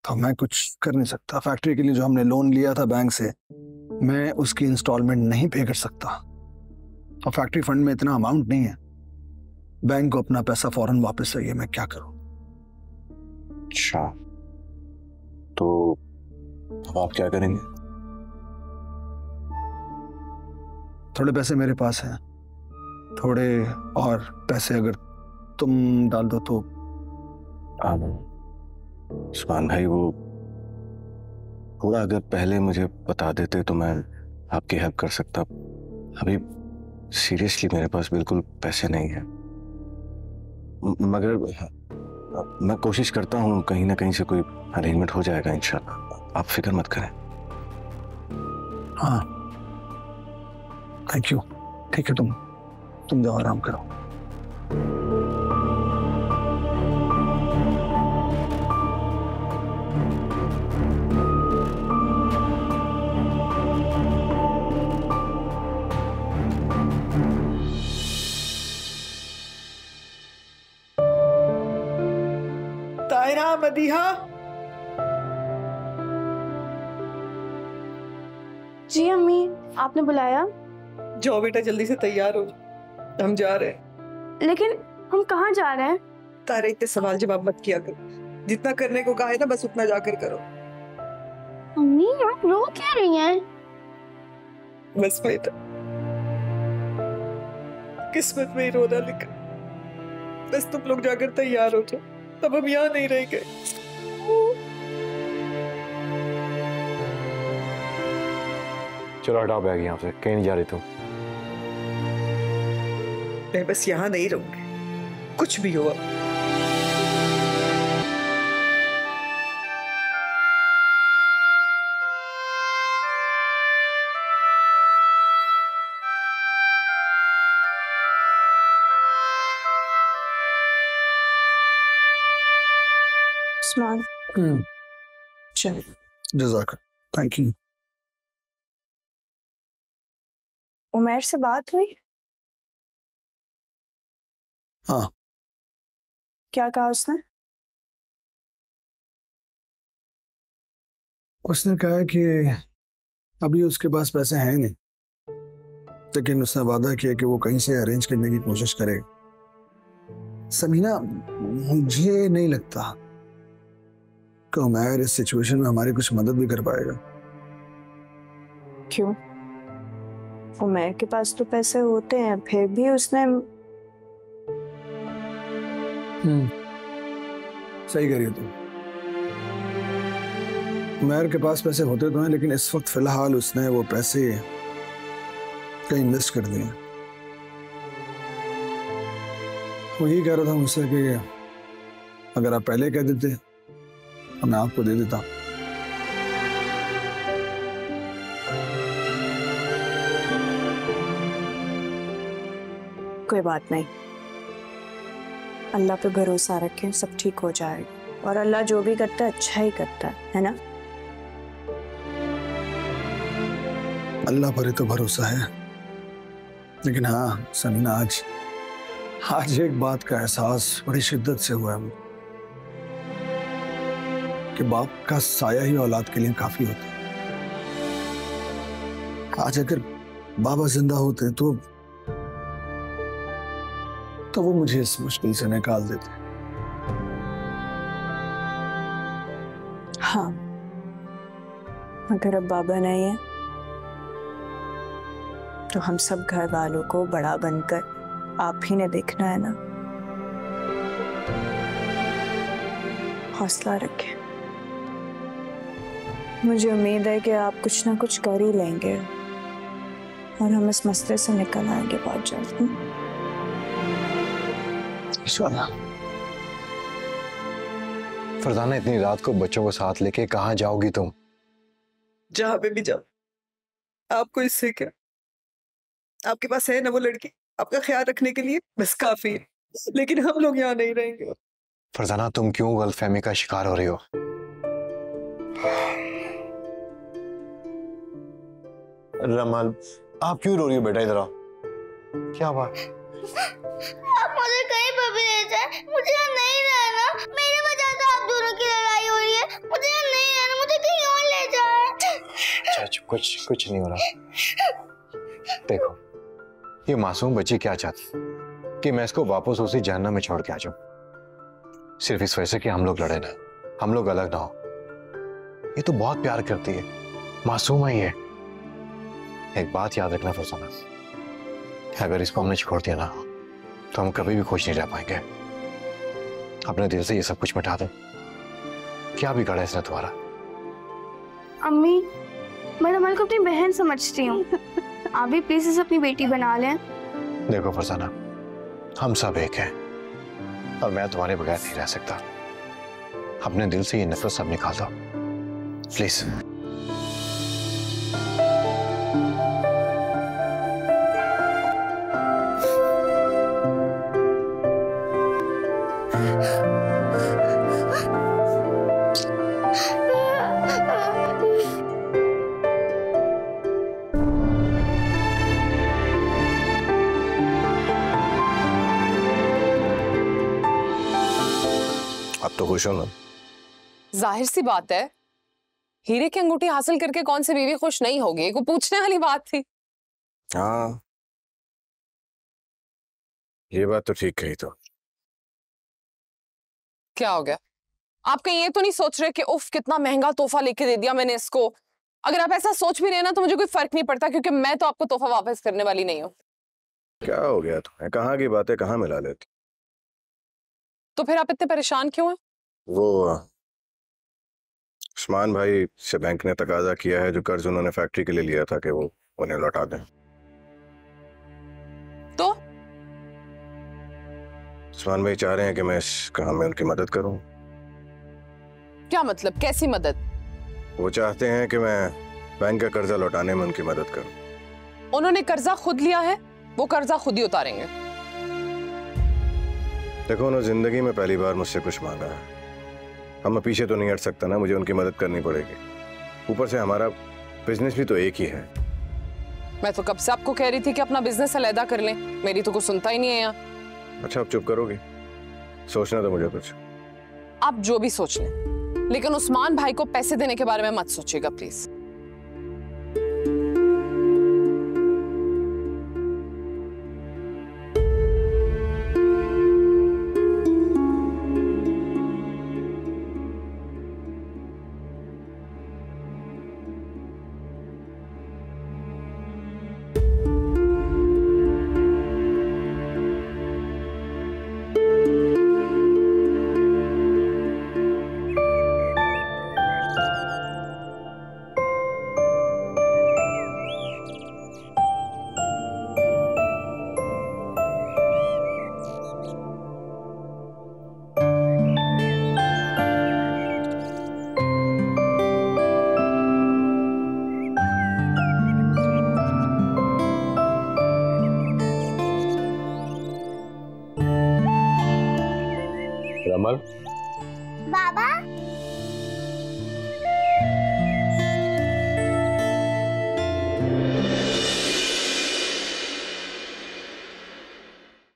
तो मैं कुछ कर नहीं सकता। फैक्ट्री के लिए जो हमने लोन लिया था बैंक से, मैं उसकी इंस्टॉलमेंट नहीं पे कर सकता, और फैक्ट्री फंड में इतना अमाउंट नहीं है। बैंक को अपना पैसा फौरन वापस चाहिए, मैं क्या करूं? अच्छा, तो अब आप क्या करेंगे? थोड़े पैसे मेरे पास हैं, थोड़े और पैसे अगर तुम डाल दो तो। उस्मान भाई, वो थोड़ा अगर पहले मुझे बता देते तो मैं आपकी हेल्प कर सकता। अभी सीरियसली मेरे पास बिल्कुल पैसे नहीं है, मगर मैं कोशिश करता हूँ, कहीं ना कहीं से कोई अरेंजमेंट हो जाएगा इंशाल्लाह, आप फिक्र मत करें। हाँ, थैंक यू। ठीक है, तुम जाओ, आराम करो। तायरा, मदीहा। जी अम्मी, आपने बुलाया? जाओ बेटा, जल्दी से तैयार हो, हम जा रहे हैं। लेकिन हम कहाँ जा रहे हैं? तारे, इतने सवाल जवाब मत किया करो, जितना करने को कहा है ना बस उतना जाकर करो। अम्मी, आप रो क्या रही हैं? बस बेटा, किस्मत में ही रोना लिखा। बस तुम लोग जाकर तैयार हो जाओ, तब हम यहाँ नहीं रहेंगे। चलो हटाओ बैग यहाँ से, कहीं नहीं जा रही तुम। मैं बस यहाँ नहीं रहूंगी, कुछ भी हो। उस्मान, चल। जज़ाक, थैंक यू। उमर से बात हुई? हाँ। क्या कहा उसने? उसने कहा कि अभी उसके पास पैसे हैं नहीं, लेकिन उसने वादा किया कि वो कहीं से अरेंज करने की कोशिश करेगा। समीना, मुझे नहीं लगता कि उमर इस सिचुएशन में हमारी कुछ मदद भी कर पाएगा। क्यों? उमर के पास तो पैसे होते हैं, फिर भी उसने। सही कह रही हो तुम। उमर के पास पैसे होते तो हैं, लेकिन इस वक्त फिलहाल उसने वो पैसे कहीं इन्वेस्ट कर दिए। वो यही कह रहा था मुझसे कि अगर आप पहले कह देते तो मैं आपको दे देता। कोई बात नहीं, अल्लाह पे भरोसा रखें, सब ठीक हो जाएगा। और अल्लाह जो भी करता है अच्छा ही करता है ना? अल्लाह पर ही तो भरोसा है। लेकिन हाँ समीना, आज एक बात का एहसास बड़ी शिद्दत से हुआ है कि बाप का साया ही औलाद के लिए काफी होता है। आज अगर बाबा जिंदा होते तो वो मुझे इस मुश्किल से निकाल देते। हाँ, अगर अब बाबा नहीं है तो हम सब घर वालों को बड़ा बनकर आप ही ने देखना है ना। हौसला रखें, मुझे उम्मीद है कि आप कुछ ना कुछ कर ही लेंगे और हम इस मसले से निकल आएंगे बहुत जल्द। फरजाना, इतनी रात को बच्चों को साथ लेके कहाँ जाओगी तुम? जहां पे भी जाओ, आपको इससे क्या? आपके पास है ना वो लड़की, आपका ख्याल रखने के लिए, बस काफी है। लेकिन हम लोग यहाँ नहीं रहेंगे। फरजाना, तुम क्यों गलतफहमी का शिकार हो रही हो? रमल, आप क्यों रो रही हो बेटा? इधर आओ, क्या बात? आप मुझे कहीं पर भी ले जाए, मुझे यहाँ नहीं रहना। मेरी वजह से आप दोनों की लड़ाई हो रही है, मुझे यहाँ कुछ नहीं हो रहा। देखो, ये मासूम बच्ची क्या चाहती कि मैं इसको वापस उसी जहन्नम में छोड़ के आ जाऊं, सिर्फ इस वजह से कि हम लोग लड़े ना, हम लोग अलग ना हो। ये तो बहुत प्यार करती है, मासूम है ये। एक बात याद रखना फरजाना, अगर इसको हमने छोड़ दिया ना तो हम कभी भी खुश नहीं रह पाएंगे। अपने दिल से ये सब कुछ मिटा दो। क्या बिगाड़ा इसने तुम्हारा? अम्मी, मैं रमल को अपनी बहन समझती हूँ। आप भी प्लीज इसे अपनी बेटी बना लें। देखो फरजाना, हम सब एक हैं और मैं तुम्हारे बगैर नहीं रह सकता। अपने दिल से ये नफरत सब निकाल दो प्लीज। अब तो खुश हो ना? जाहिर सी बात है, हीरे की अंगूठी हासिल करके कौन सी बीवी खुश नहीं होगी? को पूछने वाली बात थी। हाँ, ये बात तो ठीक कही। तो क्या हो गया? आप कहीं ये तो नहीं सोच रहे कि उफ कितना महंगा तोहफा लेके दे दिया मैंने इसको? अगर आप ऐसा सोच भी रहे ना तो मुझे कोई फर्क नहीं पड़ता, क्योंकि मैं तो आपको तोहफा वापस करने वाली नहीं हूँ। क्या हो गया तुम्हें? कहाँ की बातें कहाँ मिला लेती? तो फिर आप इतने परेशान क्यों हैं? वो उस्मान भाई से बैंक ने तकाजा किया है जो कर्ज उन्होंने फैक्ट्री के लिए लिया था कि वो उन्हें लौटा दें। तो उस्मान भाई चाह रहे हैं कि मैं इस काम में उनकी मदद करूं। क्या मतलब? कैसी मदद? वो चाहते हैं कि मैं बैंक का कर्जा लौटाने में उनकी मदद करूं। उन्होंने कर्जा खुद लिया है, वो कर्जा खुद ही उतारेंगे। देखो, उन्होंने जिंदगी में पहली बार मुझसे कुछ मांगा है। अब मैं पीछे तो नहीं हट सकता ना, मुझे उनकी मदद करनी पड़ेगी। ऊपर से हमारा बिजनेस भी तो एक ही है। मैं तो कब से आपको कह रही थी कि अपना बिजनेस अलहदा कर लें, मेरी तो कुछ सुनता ही नहीं है यहाँ। अच्छा, अब चुप करोगे? सोचना तो मुझे कुछ। आप जो भी सोच लें, लेकिन उस्मान भाई को पैसे देने के बारे में मत सोचिएगा प्लीज। बाबा,